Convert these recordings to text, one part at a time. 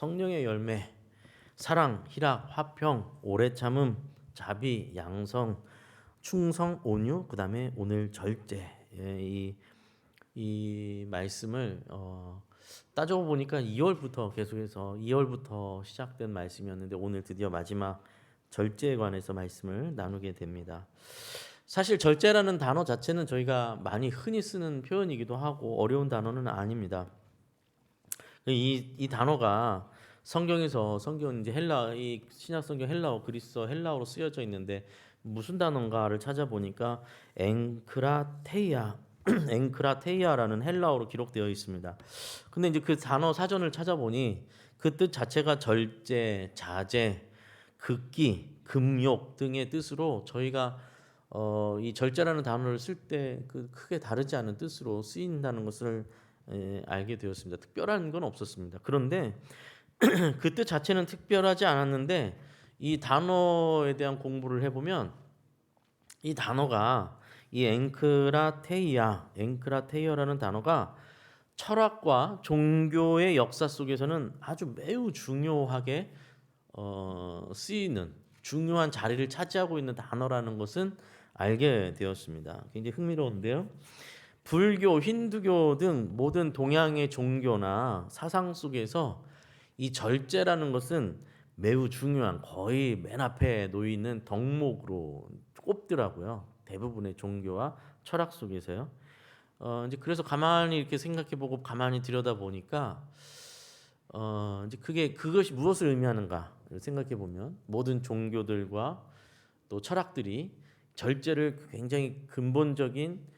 성령의 열매, 사랑, 희락, 화평, 오래 참음, 자비, 양성, 충성, 온유, 그다음에 오늘 절제. 예, 이 말씀을 따져보니까 2월부터 계속해서 2월부터 시작된 말씀이었는데 오늘 드디어 마지막 절제에 관해서 말씀을 나누게 됩니다. 사실 절제라는 단어 자체는 저희가 많이 흔히 쓰는 표현이기도 하고 어려운 단어는 아닙니다. 이 단어가 성경 이제 이 신약 성경 헬라어 그리스어 헬라어로 쓰여져 있는데 무슨 단어인가를 찾아보니까 엔크라테이아 엔크라테이아라는 헬라어로 기록되어 있습니다. 근데 이제 그 단어 사전을 찾아보니 그 뜻 자체가 절제, 자제, 극기, 금욕 등의 뜻으로 저희가 이 절제라는 단어를 쓸 때 그 크게 다르지 않은 뜻으로 쓰인다는 것을 알게 되었습니다. 특별한 건 없었습니다. 그런데 그 뜻 자체는 특별하지 않았는데 이 단어에 대한 공부를 해보면 이 단어가 이 엔크라테이어라는 단어가 철학과 종교의 역사 속에서는 아주 매우 중요하게 쓰이는 중요한 자리를 차지하고 있는 단어라는 것은 알게 되었습니다. 굉장히 흥미로운데요. 불교, 힌두교 등 모든 동양의 종교나 사상 속에서 이 절제라는 것은 매우 중요한 거의 맨 앞에 놓이는 덕목으로 꼽더라고요. 대부분의 종교와 철학 속에서요. 이제 그래서 가만히 이렇게 생각해보고 가만히 들여다보니까 이제 그것이 무엇을 의미하는가 생각해보면 모든 종교들과 또 철학들이 절제를 굉장히 근본적인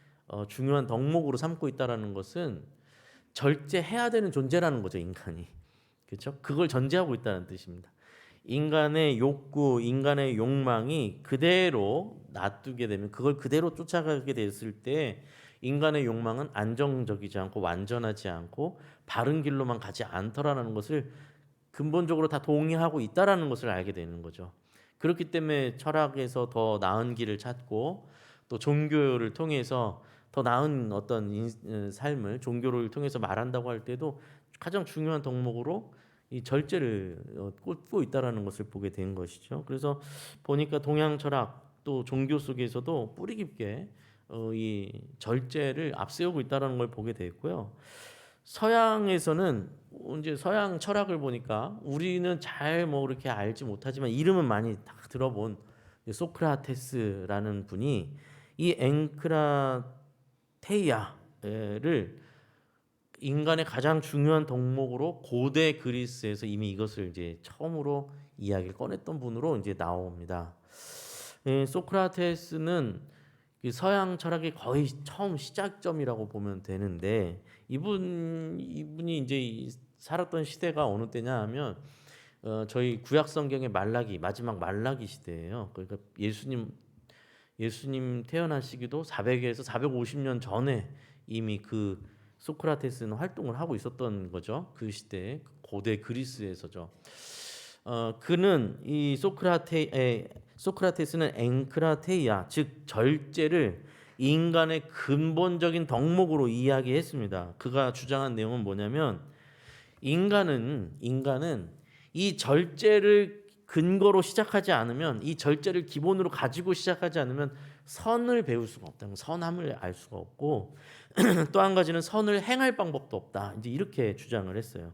중요한 덕목으로 삼고 있다라는 것은 절제해야 되는 존재라는 거죠, 인간이. 그렇죠? 그걸 전제하고 있다는 뜻입니다. 인간의 욕구, 인간의 욕망이 그대로 놔두게 되면 그걸 그대로 쫓아가게 됐을 때 인간의 욕망은 안정적이지 않고 완전하지 않고 바른 길로만 가지 않더라는 것을 근본적으로 다 동의하고 있다라는 것을 알게 되는 거죠. 그렇기 때문에 철학에서 더 나은 길을 찾고 또 종교를 통해서 더 나은 어떤 삶을 종교를 통해서 말한다고 할 때도 가장 중요한 덕목으로 이 절제를 꼽고 있다라는 것을 보게 된 것이죠. 그래서 보니까 동양 철학 또 종교 속에서도 뿌리 깊게 이 절제를 앞세우고 있다라는 걸 보게 됐고요. 서양에서는 이제 서양 철학을 보니까 우리는 잘 뭐 그렇게 알지 못하지만 이름은 많이 다 들어본 소크라테스라는 분이 이 엔크라테이아를 인간의 가장 중요한 덕목으로 고대 그리스에서 이미 이것을 이제 처음으로 이야기를 꺼냈던 분으로 이제 나옵니다. 소크라테스는 서양 철학의 거의 처음 시작점이라고 보면 되는데 이분이 이제 살았던 시대가 어느 때냐 하면 저희 구약 성경의 마지막 말라기 시대예요. 그러니까 예수님 태어나시기도 400에서 450년 전에 이미 그 소크라테스는 활동을 하고 있었던 거죠. 그 시대에 고대 그리스에서죠. 그는 이 소크라테스는 엔크라테이아 즉 절제를 인간의 근본적인 덕목으로 이야기했습니다. 그가 주장한 내용은 뭐냐면 인간은 이 절제를 근거로 시작하지 않으면 이 절제를 기본으로 가지고 시작하지 않으면 선을 배울 수가 없다. 선함을 알 수가 없고 또 한 가지는 선을 행할 방법도 없다. 이제 이렇게 주장을 했어요.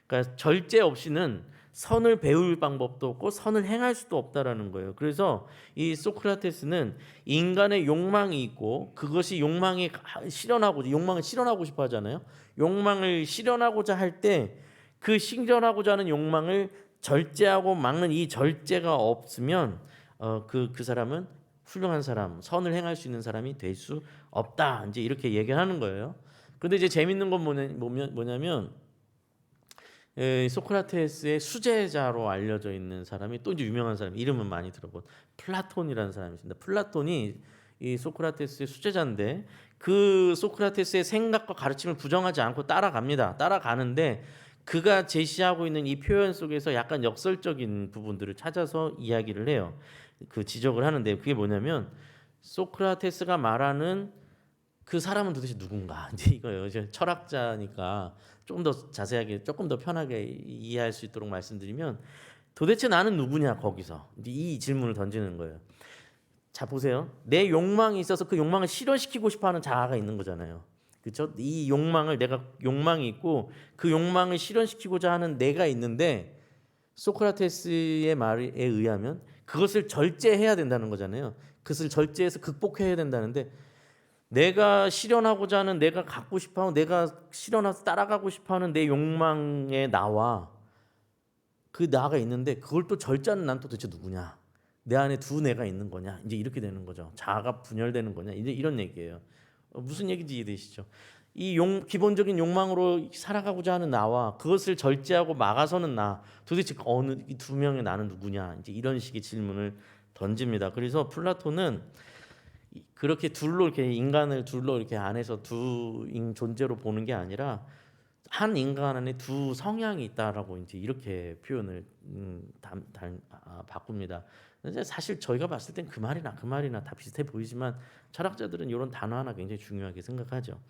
그러니까 절제 없이는 선을 배울 방법도 없고 선을 행할 수도 없다라는 거예요. 그래서 이 소크라테스는 인간의 욕망이 있고 그것이 욕망을 실현하고 싶어 하잖아요. 욕망을 실현하고자 할 때 그 실현하고자 하는 욕망을 절제하고 막는 이 절제가 없으면 그 사람은 훌륭한 사람, 선을 행할 수 있는 사람이 될 수 없다. 이제 이렇게 얘기하는 거예요. 그런데 이제 재밌는 건 뭐냐면 소크라테스의 수제자로 알려져 있는 사람이 또 이제 유명한 사람 이름은 많이 들어본 플라톤이라는 사람이 있습니다. 플라톤이 이 소크라테스의 수제자인데 그 소크라테스의 생각과 가르침을 부정하지 않고 따라가는데 그가 제시하고 있는 이 표현 속에서 약간 역설적인 부분들을 찾아서 이야기를 해요. 그 지적을 하는데 그게 뭐냐면 소크라테스가 말하는 그 사람은 도대체 누군가? 이제 이거예요. 이제 철학자니까 조금 더 자세하게, 조금 더 편하게 이해할 수 있도록 말씀드리면, 도대체 나는 누구냐 거기서 이제 이 질문을 던지는 거예요. 자 보세요. 내 욕망이 있어서 그 욕망을 실현시키고 싶어하는 자아가 있는 거잖아요. 그렇죠? 이 욕망을 내가 욕망이 있고 그 욕망을 실현시키고자 하는 내가 있는데 소크라테스의 말에 의하면 그것을 절제해야 된다는 거잖아요. 그것을 절제해서 극복해야 된다는데 내가 실현하고자 하는 내가 갖고 싶어하고 내가 실현해서 따라가고 싶어하는 내 욕망의 나와 그 나가 있는데 그걸 또 절제하는 난 또 도대체 누구냐? 내 안에 두 내가 있는 거냐? 이제 이렇게 되는 거죠. 자아가 분열되는 거냐? 이제 이런 얘기예요. 무슨 얘기인지 이해되시죠? 기본적인 욕망으로 살아가고자 하는 나와 그것을 절제하고 막아서는 나 도대체 어느 이 두 명의 나는 누구냐? 이제 이런 식의 질문을 던집니다. 그래서 플라톤은 그렇게 둘로 이렇게 인간을 둘로 이렇게 안에서 두 존재로 보는 게 아니라 한 인간 안에 두 성향이 있다라고 이제 이렇게 표현을 바꿉니다. 근데 사실 저희가 봤을 땐 그 말이나 다 비슷해 보이지만 철학자들은 이런 단어 하나 굉장히 중요하게 생각하죠.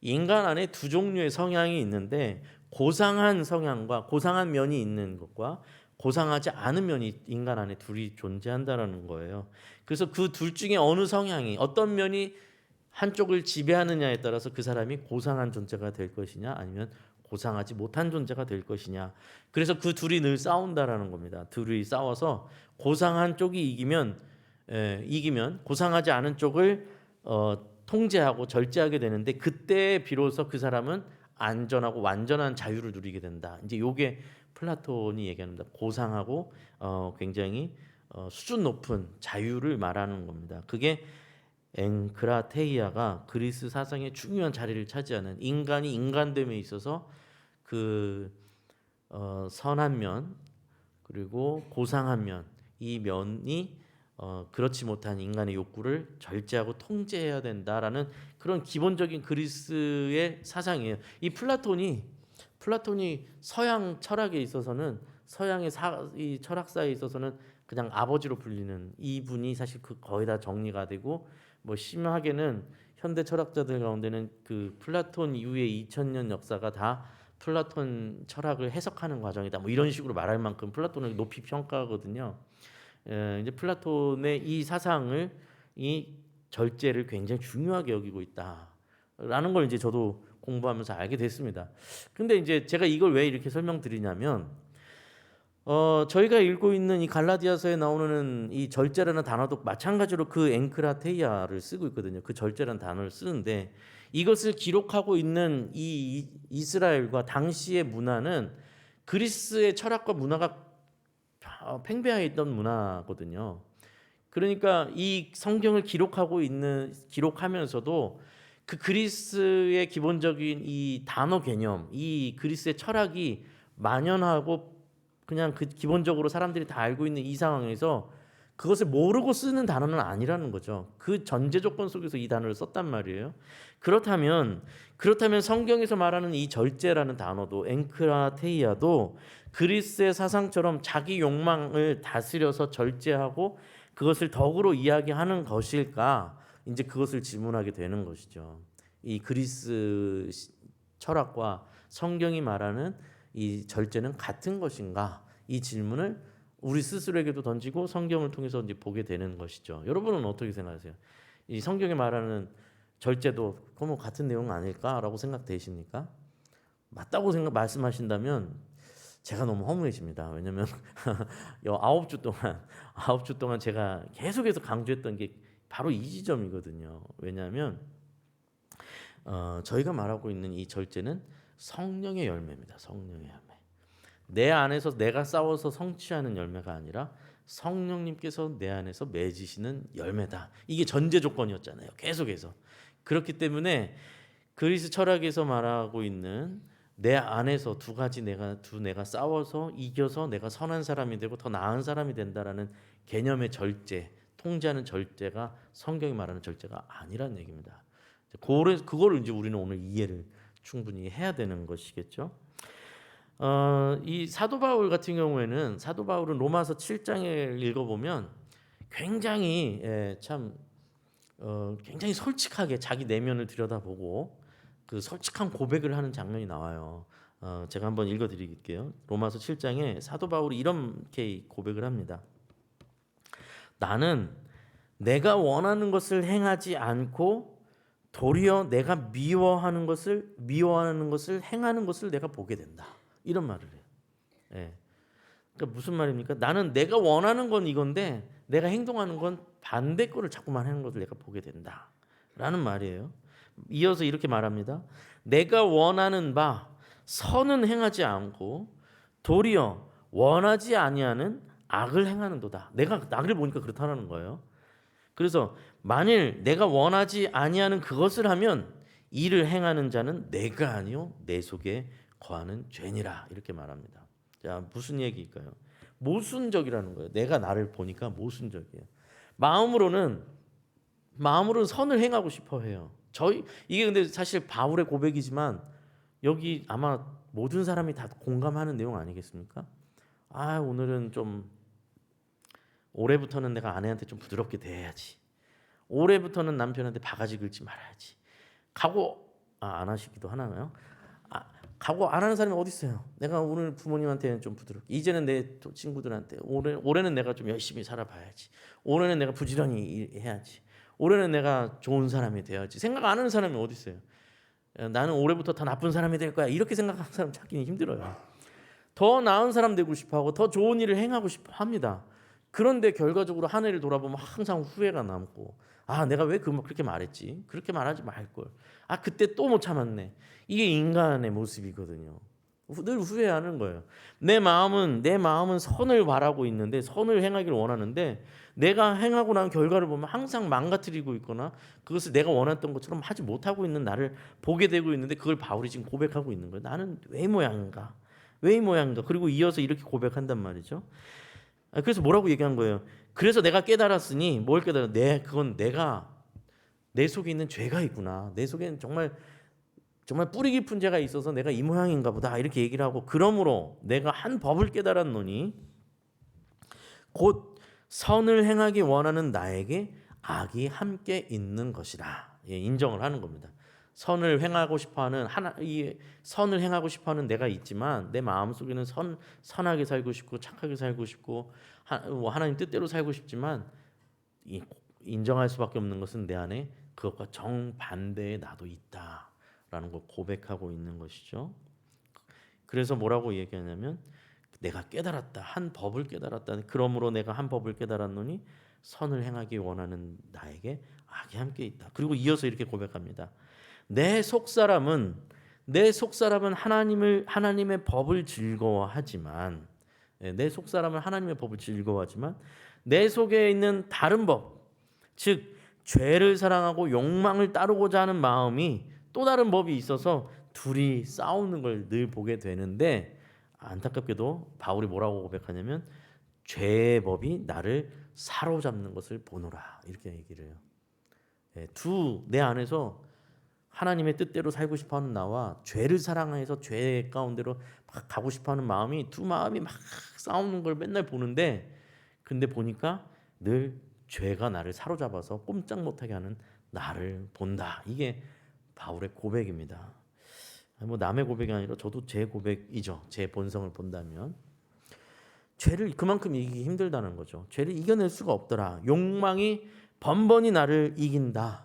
인간 안에 두 종류의 성향이 있는데 고상한 성향과 고상한 면이 있는 것과 고상하지 않은 면이 인간 안에 둘이 존재한다라는 거예요. 그래서 그 둘 중에 어느 성향이 어떤 면이 한쪽을 지배하느냐에 따라서 그 사람이 고상한 존재가 될 것이냐 아니면 고상하지 못한 존재가 될 것이냐. 그래서 그 둘이 늘 싸운다라는 겁니다. 둘이 싸워서 고상한 쪽이 이기면 고상하지 않은 쪽을 통제하고 절제하게 되는데 그때 비로소 그 사람은 안전하고 완전한 자유를 누리게 된다. 이제 요게 플라톤이 얘기합니다. 고상하고 굉장히 수준 높은 자유를 말하는 겁니다. 그게 엥크라테이아가 그리스 사상의 중요한 자리를 차지하는 인간이 인간됨에 있어서 그 선한 면 그리고 고상한 면 이 면이 그렇지 못한 인간의 욕구를 절제하고 통제해야 된다라는 그런 기본적인 그리스의 사상이에요. 이 플라톤이 서양 철학에 있어서는 이 철학사에 있어서는 그냥 아버지로 불리는 이분이 사실 그 거의 다 정리가 되고 뭐 심하게는 현대 철학자들 가운데는 그 플라톤 이후의 2000년 역사가 다 플라톤 철학을 해석하는 과정이다. 뭐 이런 식으로 말할 만큼 플라톤을 높이 평가하거든요. 이제 플라톤의 이 사상을 이 절제를 굉장히 중요하게 여기고 있다라는 걸 이제 저도 공부하면서 알게 됐습니다. 근데 이제 제가 이걸 왜 이렇게 설명드리냐면 저희가 읽고 있는 이 갈라디아서에 나오는 이 절제라는 단어도 마찬가지로 그 엥크라테이아를 쓰고 있거든요. 그 절제라는 단어를 쓰는데 이것을 기록하고 있는 이 이스라엘과 당시의 문화는 그리스의 철학과 문화가 팽배해 있던 문화거든요. 그러니까 이 성경을 기록하면서도 그 그리스의 기본적인 이 단어 개념, 이 그리스의 철학이 만연하고 그냥 그 기본적으로 사람들이 다 알고 있는 이 상황에서 그것을 모르고 쓰는 단어는 아니라는 거죠. 그 전제 조건 속에서 이 단어를 썼단 말이에요. 그렇다면 성경에서 말하는 이 절제라는 단어도 엥크라테이아도 그리스의 사상처럼 자기 욕망을 다스려서 절제하고 그것을 덕으로 이야기하는 것일까? 이제 그것을 질문하게 되는 것이죠. 이 그리스 철학과 성경이 말하는 이 절제는 같은 것인가? 이 질문을 우리 스스로에게도 던지고 성경을 통해서 이제 보게 되는 것이죠. 여러분은 어떻게 생각하세요? 이 성경에 말하는 절제도 그럼 같은 내용 아닐까라고 생각되십니까? 맞다고 말씀하신다면 제가 너무 허무해집니다. 왜냐하면 9주 동안 제가 계속해서 강조했던 게 바로 이 지점이거든요. 왜냐하면 저희가 말하고 있는 이 절제는 성령의 열매입니다. 성령의 열매. 내 안에서 내가 싸워서 성취하는 열매가 아니라 성령님께서 내 안에서 맺으시는 열매다. 이게 전제 조건이었잖아요. 계속해서. 그렇기 때문에 그리스 철학에서 말하고 있는 내 안에서 내가 싸워서 이겨서 내가 선한 사람이 되고 더 나은 사람이 된다라는 개념의 절제, 통제하는 절제가 성경이 말하는 절제가 아니라는 얘기입니다. 그거를 이제 우리는 오늘 이해를 충분히 해야 되는 것이겠죠. 이 사도 바울 같은 경우에는 사도 바울은 로마서 7장을 읽어보면 굉장히 참 굉장히 솔직하게 자기 내면을 들여다보고 그 솔직한 고백을 하는 장면이 나와요. 제가 한번 읽어드릴게요. 로마서 7장에 사도 바울이 이렇게 고백을 합니다. 나는 내가 원하는 것을 행하지 않고 도리어 내가 미워하는 것을 행하는 것을 내가 보게 된다. 이런 말을 해요. 예. 그러니까 무슨 말입니까? 나는 내가 원하는 건 이건데 내가 행동하는 건 반대 거를 자꾸만 하는 것을 내가 보게 된다. 라는 말이에요. 이어서 이렇게 말합니다. 내가 원하는 바 선은 행하지 않고 도리어 원하지 아니하는 악을 행하는도다. 내가 악을 보니까 그렇다는 거예요. 그래서 만일 내가 원하지 아니하는 그것을 하면 이를 행하는 자는 내가 아니요 내 속에 거하는 죄니라. 이렇게 말합니다. 자, 무슨 얘기일까요? 모순적이라는 거예요. 내가 나를 보니까 모순적이에요. 마음으로는 선을 행하고 싶어 해요. 이게 근데 사실 바울의 고백이지만 여기 아마 모든 사람이 다 공감하는 내용 아니겠습니까? 오늘은 좀 올해부터는 내가 아내한테 좀 부드럽게 대해야지. 올해부터는 남편한테 바가지 긁지 말아야지. 각오 안 하시기도 하나요? 각오 안 하는 사람이 어디 있어요? 내가 오늘 부모님한테는 좀 부드럽게. 이제는 내 친구들한테 올해는 내가 좀 열심히 살아봐야지. 올해는 내가 부지런히 해야지. 올해는 내가 좋은 사람이 돼야지. 생각 안 하는 사람이 어디 있어요? 나는 올해부터 더 나쁜 사람이 될 거야. 이렇게 생각하는 사람 찾기는 힘들어요. 더 나은 사람 되고 싶어하고 더 좋은 일을 행하고 싶어 합니다. 그런데 결과적으로 한 해를 돌아보면 항상 후회가 남고 내가 왜 그렇게 말했지? 그렇게 말하지 말걸. 그때 또 못 참았네. 이게 인간의 모습이거든요. 늘 후회하는 거예요. 내 마음은 선을 바라고 있는데 선을 행하기를 원하는데 내가 행하고 난 결과를 보면 항상 망가뜨리고 있거나 그것을 내가 원했던 것처럼 하지 못하고 있는 나를 보게 되고 있는데 그걸 바울이 지금 고백하고 있는 거예요. 나는 왜 이 모양인가? 그리고 이어서 이렇게 고백한단 말이죠. 그래서 뭐라고 얘기한 거예요? 그래서 내가 깨달았으니 뭘 깨달아? 그건 내가 내 속에 있는 죄가 있구나. 내 속에는 정말 뿌리 깊은 죄가 있어서 내가 이 모양인가 보다. 이렇게 얘기를 하고 그러므로 내가 한 법을 깨달았노니 곧 선을 행하기 원하는 나에게 악이 함께 있는 것이라. 인정을 하는 겁니다. 선을 행하고 싶어하는 선을 행하고 싶어하는 내가 있지만 내 마음 속에는 선하게 살고 싶고 착하게 살고 싶고 하나님 뜻대로 살고 싶지만 인정할 수밖에 없는 것은 내 안에 그것과 정반대의 나도 있다라는 걸 고백하고 있는 것이죠. 그래서 뭐라고 얘기하냐면 내가 깨달았다. 한 법을 깨달았다. 그러므로 내가 한 법을 깨달았노니 선을 행하기 원하는 나에게 악이 함께 있다. 그리고 이어서 이렇게 고백합니다. 내 속사람은 하나님의 법을 즐거워하지만 내 속사람은 하나님의 법을 즐거워하지만 내 속에 있는 다른 법, 즉 죄를 사랑하고 욕망을 따르고자 하는 마음이 또 다른 법이 있어서 둘이 싸우는 걸 늘 보게 되는데 안타깝게도 바울이 뭐라고 고백하냐면 죄의 법이 나를 사로잡는 것을 보노라 이렇게 얘기를 해요. 내 안에서 하나님의 뜻대로 살고 싶어하는 나와 죄를 사랑해서 죄 가운데로 막 가고 싶어하는 마음이 두 마음이 막 싸우는 걸 맨날 보는데 근데 보니까 늘 죄가 나를 사로잡아서 꼼짝 못하게 하는 나를 본다. 이게 바울의 고백입니다. 남의 고백이 아니라 저도 제 고백이죠. 제 본성을 본다면 죄를 그만큼 이기기 힘들다는 거죠. 죄를 이겨낼 수가 없더라. 욕망이 번번이 나를 이긴다.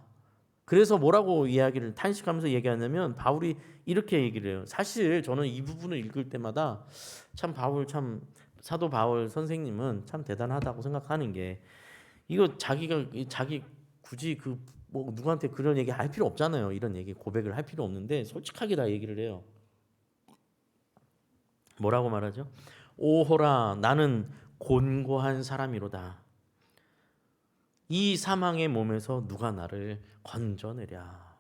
그래서 뭐라고 이야기를 탄식하면서 얘기하냐면 바울이 이렇게 얘기를 해요. 사실 저는 이 부분을 읽을 때마다 사도 바울 선생님은 참 대단하다고 생각하는 게 이거 자기 굳이 누구한테 그런 얘기 할 필요 없잖아요. 이런 얘기 고백을 할 필요 없는데 솔직하게 다 얘기를 해요. 뭐라고 말하죠? 오호라 나는 곤고한 사람이로다. 이 사망의 몸에서 누가 나를 건져내랴.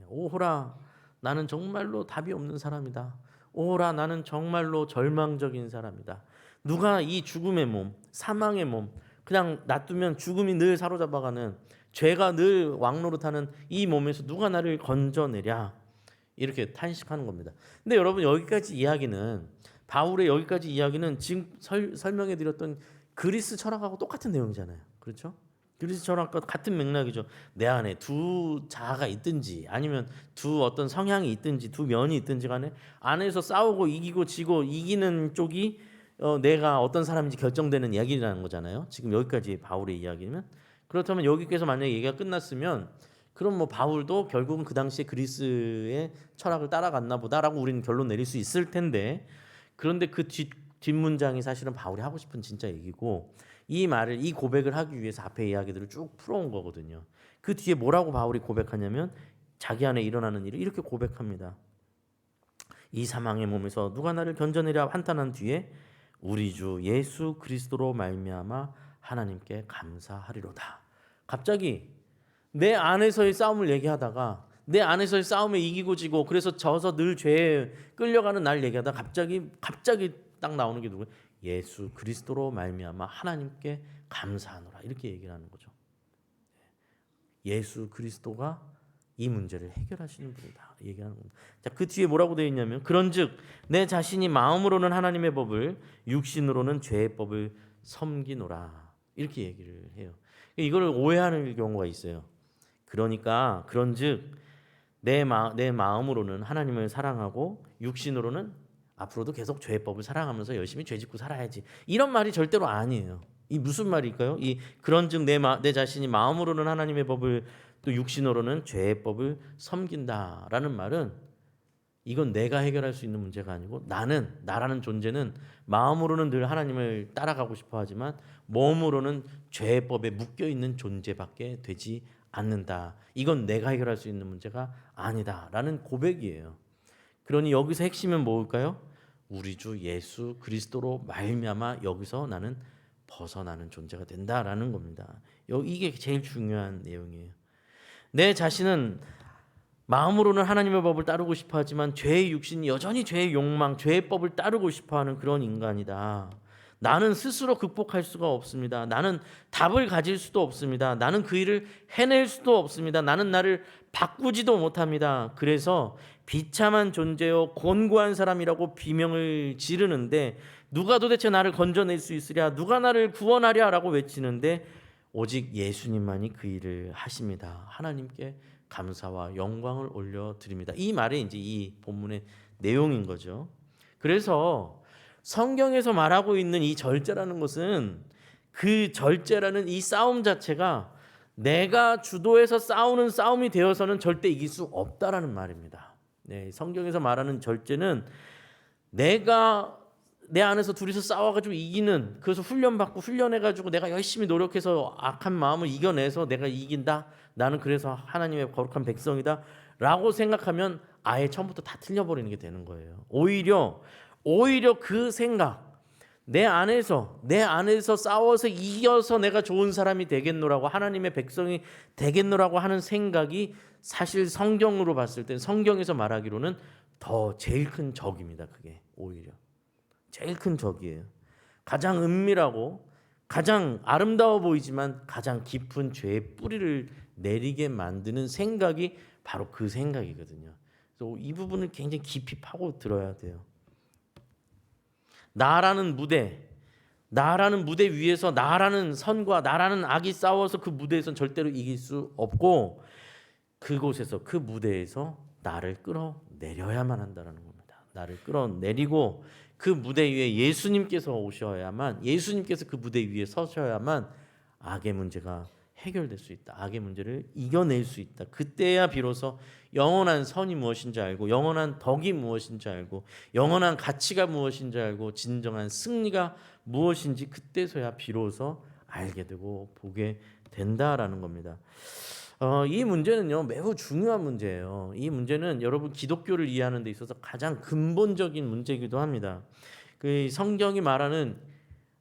오호라 나는 정말로 답이 없는 사람이다. 오호라 나는 정말로 절망적인 사람이다. 누가 이 죽음의 몸, 사망의 몸 그냥 놔두면 죽음이 늘 사로잡아가는 죄가 늘 왕노릇하는 이 몸에서 누가 나를 건져내랴. 이렇게 탄식하는 겁니다. 근데 여러분 바울의 여기까지 이야기는 지금 설명해드렸던 그리스 철학하고 똑같은 내용이잖아요. 그렇죠? 그래서 철학과 같은 맥락이죠. 내 안에 두 자아가 있든지 아니면 두 어떤 성향이 있든지 두 면이 있든지 간에 안에서 싸우고 이기고 지고 이기는 쪽이 내가 어떤 사람인지 결정되는 이야기라는 거잖아요. 지금 여기까지 바울의 이야기는. 그렇다면 여기께서 만약에 얘기가 끝났으면 그럼 뭐 바울도 결국은 그 당시에 그리스의 철학을 따라갔나 보다라고 우리는 결론 내릴 수 있을 텐데, 그런데 그 뒷문장이 사실은 바울이 하고 싶은 진짜 얘기고, 이 고백을 하기 위해서 앞에 이야기들을 쭉 풀어온 거거든요. 그 뒤에 뭐라고 바울이 고백하냐면 자기 안에 일어나는 일을 이렇게 고백합니다. 이 사망의 몸에서 누가 나를 견뎌내랴 한탄한 뒤에 우리 주 예수 그리스도로 말미암아 하나님께 감사하리로다. 갑자기 내 안에서의 싸움을 얘기하다가 내 안에서의 싸움에 이기고 지고 그래서 져서 늘 죄에 끌려가는 날 얘기하다 갑자기 딱 나오는 게 누구예요? 예수 그리스도로 말미암아 하나님께 감사하노라, 이렇게 얘기를 하는 거죠. 예수 그리스도가 이 문제를 해결하시는 분이다 얘기하는 겁니다. 자, 그 뒤에 뭐라고 되어 있냐면 그런즉 내 자신이 마음으로는 하나님의 법을 육신으로는 죄의 법을 섬기노라, 이렇게 얘기를 해요. 이걸 오해하는 경우가 있어요. 그러니까 그런즉 내 마음으로는 하나님을 사랑하고 육신으로는 앞으로도 계속 죄법을 사랑하면서 열심히 죄짓고 살아야지, 이런 말이 절대로 아니에요. 이 무슨 말일까요? 이 그런즉 내 자신이 마음으로는 하나님의 법을 또 육신으로는 죄법을 섬긴다라는 말은 이건 내가 해결할 수 있는 문제가 아니고 나라는 존재는 마음으로는 늘 하나님을 따라가고 싶어 하지만 몸으로는 죄법에 묶여 있는 존재밖에 되지 않는다. 이건 내가 해결할 수 있는 문제가 아니다라는 고백이에요. 그러니 여기서 핵심은 뭘까요? 우리 주 예수 그리스도로 말미암아 여기서 나는 벗어나는 존재가 된다라는 겁니다. 이게 제일 중요한 내용이에요. 내 자신은 마음으로는 하나님의 법을 따르고 싶어 하지만 죄의 육신이 여전히 죄의 욕망, 죄의 법을 따르고 싶어 하는 그런 인간이다. 나는 스스로 극복할 수가 없습니다. 나는 답을 가질 수도 없습니다. 나는 그 일을 해낼 수도 없습니다. 나는 나를 바꾸지도 못합니다. 그래서 비참한 존재요 곤고한 사람이라고 비명을 지르는데 누가 도대체 나를 건져낼 수 있으랴, 누가 나를 구원하랴 라고 외치는데 오직 예수님만이 그 일을 하십니다. 하나님께 감사와 영광을 올려드립니다. 이 말이 이제 이 본문의 내용인 거죠. 그래서 성경에서 말하고 있는 이 절제라는 것은 그 절제라는 이 싸움 자체가 내가 주도해서 싸우는 싸움이 되어서는 절대 이길 수 없다라는 말입니다. 네, 성경에서 말하는 절제는 내가 내 안에서 둘이서 싸워가지고 이기는, 그래서 훈련받고 훈련해가지고 내가 열심히 노력해서 악한 마음을 이겨내서 내가 이긴다, 나는 그래서 하나님의 거룩한 백성이다 라고 생각하면 아예 처음부터 다 틀려버리는 게 되는 거예요. 오히려 그 생각, 내 안에서 싸워서 이겨서 내가 좋은 사람이 되겠노라고, 하나님의 백성이 되겠노라고 하는 생각이 사실 성경으로 봤을 때, 성경에서 말하기로는 더 제일 큰 적입니다. 그게 오히려 제일 큰 적이에요. 가장 은밀하고 가장 아름다워 보이지만 가장 깊은 죄의 뿌리를 내리게 만드는 생각이 바로 그 생각이거든요. 그래서 이 부분을 굉장히 깊이 파고 들어야 돼요. 나라는 무대 위에서 나라는 선과 나라는 악이 싸워서 그 무대에선 절대로 이길 수 없고, 그곳에서 그 무대에서 나를 끌어내려야만 한다는 겁니다. 나를 끌어내리고 그 무대 위에 예수님께서 오셔야만, 예수님께서 그 무대 위에 서셔야만 악의 문제가 해결될 수 있다. 악의 문제를 이겨낼 수 있다. 그때야 비로소 영원한 선이 무엇인지 알고, 영원한 덕이 무엇인지 알고, 영원한 가치가 무엇인지 알고, 진정한 승리가 무엇인지 그때서야 비로소 알게 되고 보게 된다라는 겁니다. 이 문제는요 매우 중요한 문제예요. 이 문제는 여러분 기독교를 이해하는 데 있어서 가장 근본적인 문제이기도 합니다. 그 성경이 말하는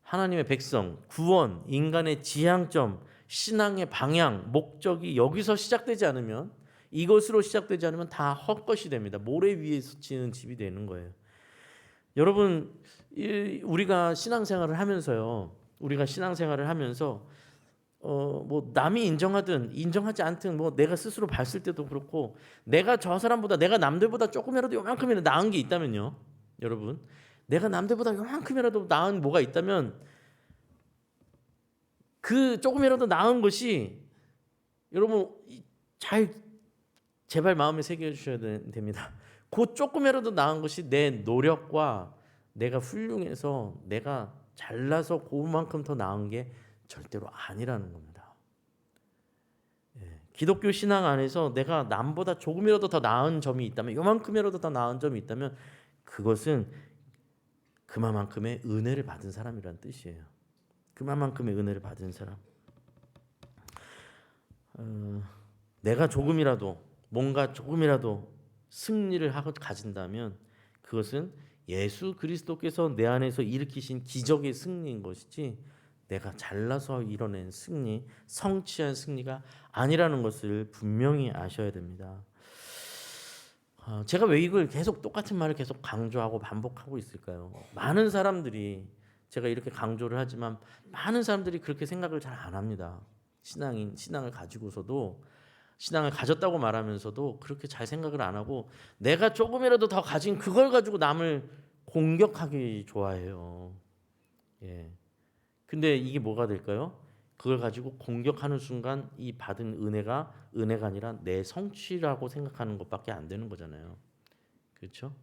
하나님의 백성, 구원, 인간의 지향점, 신앙의 방향, 목적이 여기서 시작되지 않으면, 이것으로 시작되지 않으면 다 헛것이 됩니다. 모래 위에 지는 집이 되는 거예요. 여러분, 우리가 신앙생활을 하면서요, 뭐 남이 인정하든 인정하지 않든 뭐 내가 스스로 봤을 때도 그렇고, 내가 저 사람보다, 내가 남들보다 조금이라도 요만큼이라도 나은 게 있다면요, 여러분, 내가 남들보다 요만큼이라도 나은 뭐가 있다면 그 조금이라도 나은 것이 여러분 잘 제발 마음에 새겨 주셔야 됩니다. 그 조금이라도 나은 것이 내 노력과 내가 훌륭해서 내가 잘나서 그만큼 더 나은 게 절대로 아니라는 겁니다. 기독교 신앙 안에서 내가 남보다 조금이라도 더 나은 점이 있다면, 요만큼이라도 더 나은 점이 있다면 그것은 그만큼의 은혜를 받은 사람이라는 뜻이에요. 그만큼의 은혜를 받은 사람. 내가 조금이라도 뭔가 조금이라도 승리를 가진다면 그것은 예수 그리스도께서 내 안에서 일으키신 기적의 승리인 것이지 내가 잘나서 이뤄낸 승리, 성취한 승리가 아니라는 것을 분명히 아셔야 됩니다. 제가 왜 이걸 계속 똑같은 말을 계속 강조하고 반복하고 있을까요? 많은 사람들이 제가 이렇게 강조를 하지만 많은 사람들이 그렇게 생각을 잘 안 합니다. 신앙을 가지고서도 신앙을 가졌다고 말하면서도 그렇게 잘 생각을 안 하고 내가 조금이라도 더 가진 그걸 가지고 남을 공격하기 좋아해요. 근데 이게 뭐가 될까요? 그걸 가지고 공격하는 순간 이 받은 은혜가 아니라 내 성취라고 생각하는 것밖에 안 되는 거잖아요. 그렇죠?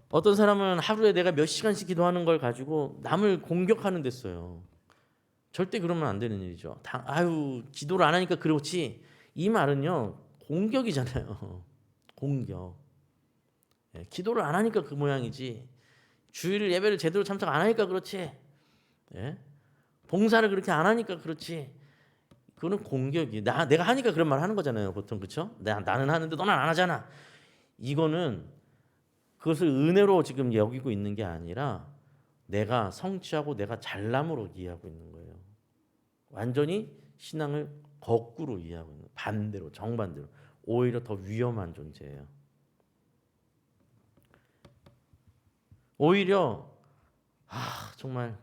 어떤 사람은 하루에 내가 몇 시간씩 기도하는 걸 가지고 남을 공격하는 데 써요. 절대 그러면 안 되는 일이죠. 기도를 안 하니까 그렇지. 이 말은요 공격이잖아요. 공격. 기도를 안 하니까 그 모양이지. 주일 예배를 제대로 참석 안 하니까 그렇지. 봉사를 그렇게 안 하니까 그렇지. 그거는 공격이. 내가 하니까 그런 말 하는 거잖아요. 보통 그렇죠? 나는 하는데 너는 안 하잖아. 이거는 그것을 은혜로 지금 여기고 있는 게 아니라 내가 성취하고 내가 잘남으로 이해하고 있는 거예요. 완전히 신앙을 거꾸로 이해하고 있는 거예요. 반대로, 정반대로. 오히려 더 위험한 존재예요. 오히려 정말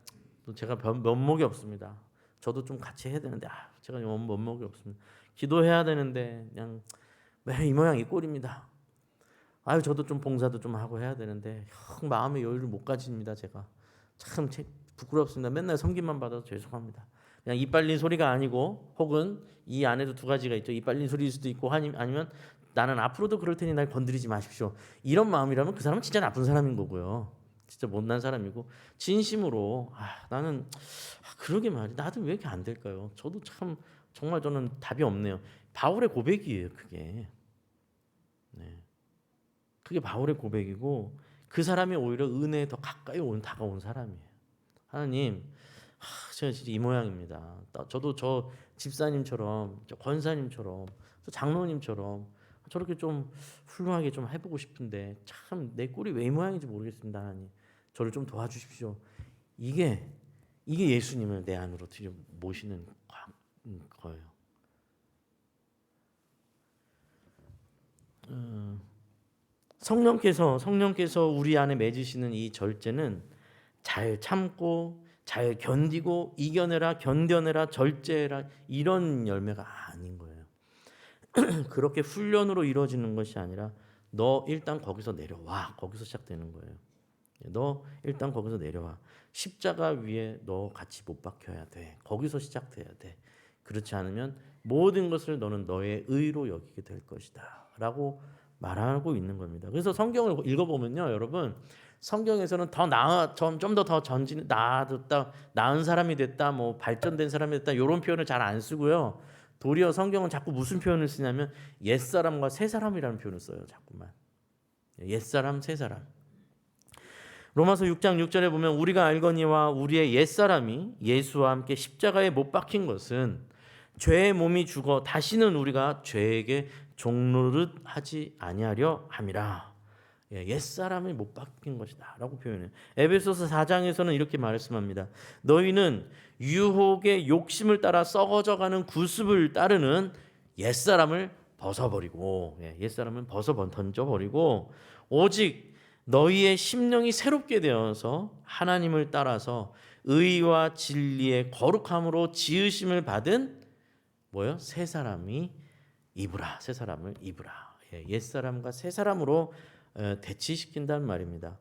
제가 면목이 없습니다. 저도 좀 같이 해야 되는데 제가 면목이 없습니다. 기도해야 되는데 그냥 매 이 모양 이 꼴입니다. 저도 좀 봉사도 좀 하고 해야 되는데 마음의 여유를 못 가집니다. 제가 참 부끄럽습니다. 맨날 섬김만 받아서 죄송합니다. 그냥 입 빨린 소리가 아니고 혹은 이 안에도 두 가지가 있죠. 입 빨린 소리일 수도 있고 아니면 나는 앞으로도 그럴 테니 날 건드리지 마십시오. 이런 마음이라면 그 사람은 진짜 나쁜 사람인 거고요. 진짜 못난 사람이고 진심으로 나는 그러게 말이야. 나도 왜 이렇게 안 될까요? 저도 참 정말 저는 답이 없네요. 바울의 고백이에요. 그게 바울의 고백이고 그 사람이 오히려 은혜에 더 가까이 다가온 사람이에요. 하나님, 제가 진짜 이 모양입니다. 저도 저 집사님처럼, 저 권사님처럼, 저 장로님처럼 저렇게 좀 훌륭하게 좀 해보고 싶은데 참 내 꼴이 왜 이 모양인지 모르겠습니다. 하나님, 저를 좀 도와주십시오. 이게 예수님을 내 안으로 모시는 거예요. 성령께서 우리 안에 맺으시는 이 절제는 잘 참고 잘 견디고 이겨내라, 견뎌내라, 절제해라 이런 열매가 아닌 거예요. 그렇게 훈련으로 이루어지는 것이 아니라 너 일단 거기서 내려와. 거기서 시작되는 거예요. 너 일단 거기서 내려와. 십자가 위에 너 같이 못 박혀야 돼. 거기서 시작돼야 돼. 그렇지 않으면 모든 것을 너는 너의 의로 여기게 될 것이다 라고 말하고 있는 겁니다. 그래서 성경을 읽어보면요, 여러분, 성경에서는 좀 더 나아졌다, 나은 사람이 됐다, 뭐 발전된 사람이 됐다 이런 표현을 잘 안 쓰고요. 도리어 성경은 자꾸 무슨 표현을 쓰냐면 옛사람과 새사람이라는 표현을 써요. 자꾸만 옛사람, 새사람. 로마서 6장 6절에 보면 우리가 알거니와 우리의 옛사람이 예수와 함께 십자가에 못 박힌 것은 죄의 몸이 죽어 다시는 우리가 죄에게 종노릇 하지 아니하려 함이라. 옛사람이 못 박힌 것이다 라고 표현해요. 에베소서 4장에서는 이렇게 말씀합니다. 너희는 유혹의 욕심을 따라 썩어져가는 구습을 따르는 옛사람을 벗어버리고 옛사람은 던져버리고 오직 너희의 심령이 새롭게 되어서 하나님을 따라서 의와 진리의 거룩함으로 지으심을 받은 새 사람이 입으라. 새 사람을 입으라. 옛사람과 새 사람으로 대치시킨다는 말입니다.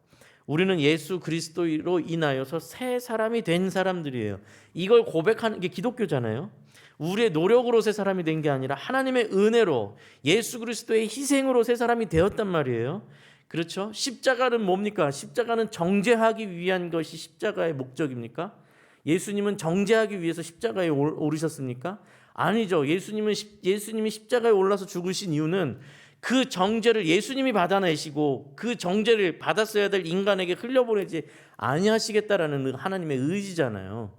우리는 예수 그리스도로 인하여서 새 사람이 된 사람들이에요. 이걸 고백하는 게 기독교잖아요. 우리의 노력으로 새 사람이 된 게 아니라 하나님의 은혜로 예수 그리스도의 희생으로 새 사람이 되었단 말이에요. 그렇죠? 십자가는 뭡니까? 십자가는 정죄하기 위한 것이 십자가의 목적입니까? 예수님은 정죄하기 위해서 십자가에 오르셨습니까? 아니죠. 예수님이 십자가에 올라서 죽으신 이유는 그 정죄를 예수님이 받아내시고 그 정죄를 받았어야 될 인간에게 흘려보내지 아니하시겠다라는 하나님의 의지잖아요.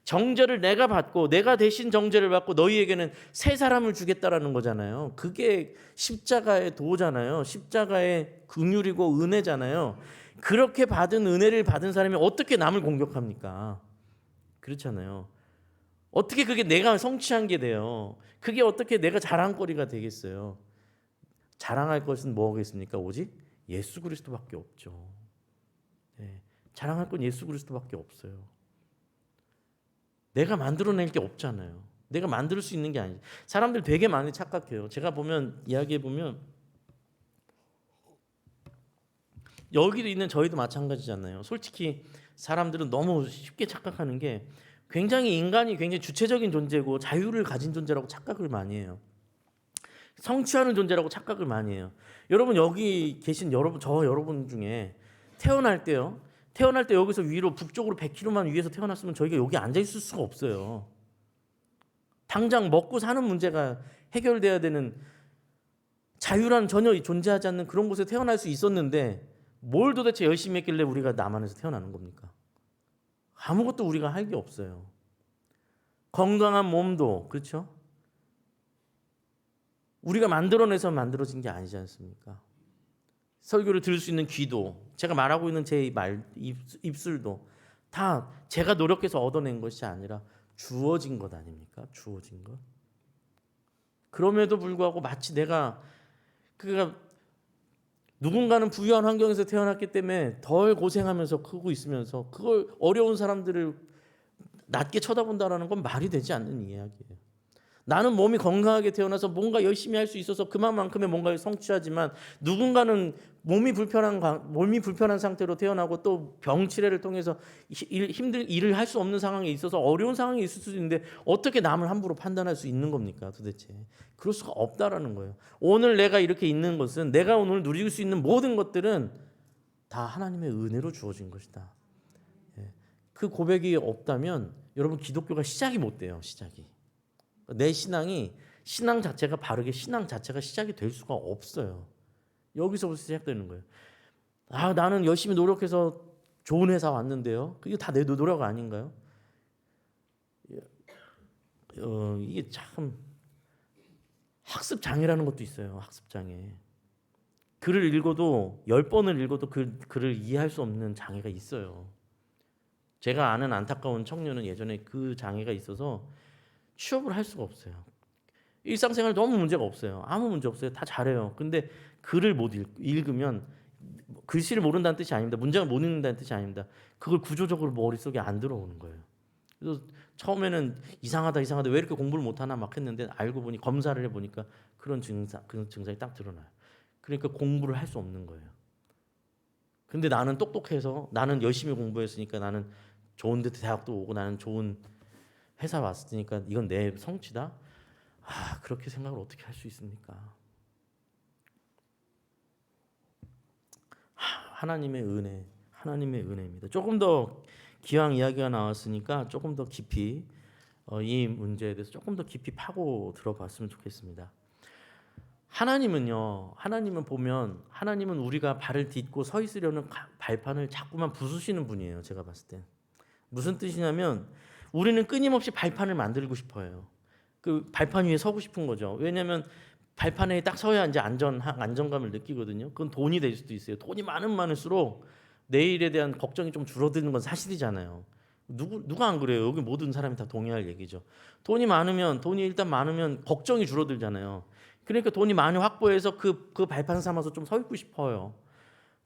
정죄를 내가 받고 내가 대신 정죄를 받고 너희에게는 새 사람을 주겠다라는 거잖아요. 그게 십자가의 도잖아요. 십자가의 긍휼이고 은혜잖아요. 그렇게 받은 은혜를 받은 사람이 어떻게 남을 공격합니까? 그렇잖아요. 어떻게 그게 내가 성취한 게 돼요? 그게 어떻게 내가 자랑거리가 되겠어요? 자랑할 것은 뭐겠습니까? 오직 예수 그리스도밖에 없죠. 네. 자랑할 건 예수 그리스도밖에 없어요. 내가 만들어낼 게 없잖아요. 내가 만들 수 있는 게 아니죠. 사람들 되게 많이 착각해요. 제가 보면 이야기해 보면 여기도 있는 저희도 마찬가지잖아요. 솔직히 사람들은 너무 쉽게 착각하는 게 인간이 굉장히 주체적인 존재고 자유를 가진 존재라고 착각을 많이 해요. 성취하는 존재라고 착각을 많이 해요. 여러분 여기 계신 여러분 중에 태어날 때 여기서 위로 북쪽으로 100km만 위에서 태어났으면 저희가 여기 앉아 있을 수가 없어요. 당장 먹고 사는 문제가 해결돼야 되는 자유란 전혀 존재하지 않는 그런 곳에 태어날 수 있었는데 뭘 도대체 열심히 했길래 우리가 남한에서 태어나는 겁니까? 아무것도 우리가 할 게 없어요. 건강한 몸도 그렇죠? 우리가 만들어내서 만들어진 게 아니지 않습니까? 설교를 들을 수 있는 귀도, 제가 말하고 있는 제 입술도 다 제가 노력해서 얻어낸 것이 아니라 주어진 것 아닙니까? 주어진 것. 그럼에도 불구하고 마치 그가 누군가는 부유한 환경에서 태어났기 때문에 덜 고생하면서 크고 있으면서 그걸 어려운 사람들을 낮게 쳐다본다라는 건 말이 되지 않는 이야기예요. 나는 몸이 건강하게 태어나서 뭔가 열심히 할 수 있어서 그만큼의 뭔가를 성취하지만 누군가는 몸이 불편한 상태로 태어나고 또 병치레를 통해서 힘든 일을 할 수 없는 상황에 있어서 어려운 상황에 있을 수도 있는데 어떻게 남을 함부로 판단할 수 있는 겁니까 도대체? 그럴 수가 없다라는 거예요. 오늘 내가 이렇게 있는 것은 내가 오늘 누릴 수 있는 모든 것들은 다 하나님의 은혜로 주어진 것이다. 그 고백이 없다면 여러분 기독교가 시작이 못 돼요. 시작이. 내 신앙 자체가 바르게 신앙 자체가 시작이 될 수가 없어요. 여기서부터 시작되는 거예요. 나는 열심히 노력해서 좋은 회사 왔는데요. 그게 다 내 노력 아닌가요? 이게 참 학습 장애라는 것도 있어요. 학습 장애. 글을 읽어도 10번을 읽어도 그 글을 이해할 수 없는 장애가 있어요. 제가 아는 안타까운 청년은 예전에 그 장애가 있어서 취업을 할 수가 없어요. 일상생활 너무 문제가 없어요. 아무 문제 없어요. 다 잘해요. 근데 글을 못 읽으면 글씨를 모른다는 뜻이 아닙니다. 문장을 못 읽는다는 뜻이 아닙니다. 그걸 구조적으로 머릿속에 안 들어오는 거예요. 그래서 처음에는 이상하다 왜 이렇게 공부를 못하나 막 했는데 알고 보니 검사를 해보니까 그런 증상이 딱 드러나요. 그러니까 공부를 할 수 없는 거예요. 근데 나는 똑똑해서 나는 열심히 공부했으니까 나는 좋은 데 대학도 오고 나는 좋은 회사 왔으니까 이건 내 성취다? 그렇게 생각을 어떻게 할 수 있습니까? 하나님의 은혜입니다. 조금 더 기왕 이야기가 나왔으니까 조금 더 깊이 이 문제에 대해서 조금 더 깊이 파고 들어봤으면 좋겠습니다. 하나님은 보면 하나님은 우리가 발을 딛고 서 있으려는 발판을 자꾸만 부수시는 분이에요. 제가 봤을 때 무슨 뜻이냐면 우리는 끊임없이 발판을 만들고 싶어요. 그 발판 위에 서고 싶은 거죠. 왜냐하면 발판에 딱 서야 이제 안정감을 느끼거든요. 그건 돈이 될 수도 있어요. 돈이 많을수록 내일에 대한 걱정이 좀 줄어드는 건 사실이잖아요. 누가 안 그래요? 여기 모든 사람이 다 동의할 얘기죠. 돈이 일단 많으면 걱정이 줄어들잖아요. 그러니까 돈이 많이 확보해서 그 발판 삼아서 좀 서 있고 싶어요.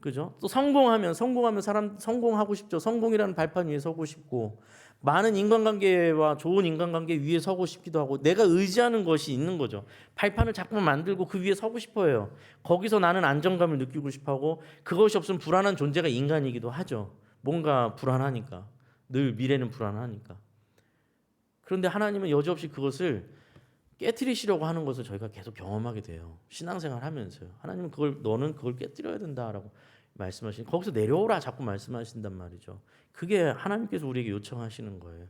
그죠? 또 성공하면 사람 성공하고 싶죠. 성공이라는 발판 위에 서고 싶고 많은 인간관계와 좋은 인간관계 위에 서고 싶기도 하고 내가 의지하는 것이 있는 거죠. 발판을 자꾸만 만들고 그 위에 서고 싶어요. 거기서 나는 안정감을 느끼고 싶어하고 그것이 없으면 불안한 존재가 인간이기도 하죠. 뭔가 불안하니까. 늘 미래는 불안하니까. 그런데 하나님은 여지없이 그것을 깨트리시려고 하는 것을 저희가 계속 경험하게 돼요. 신앙생활 하면서요. 하나님은 너는 그걸 깨트려야 된다라고 말씀하시는, 거기서 내려오라 자꾸 말씀하신단 말이죠. 그게 하나님께서 우리에게 요청하시는 거예요.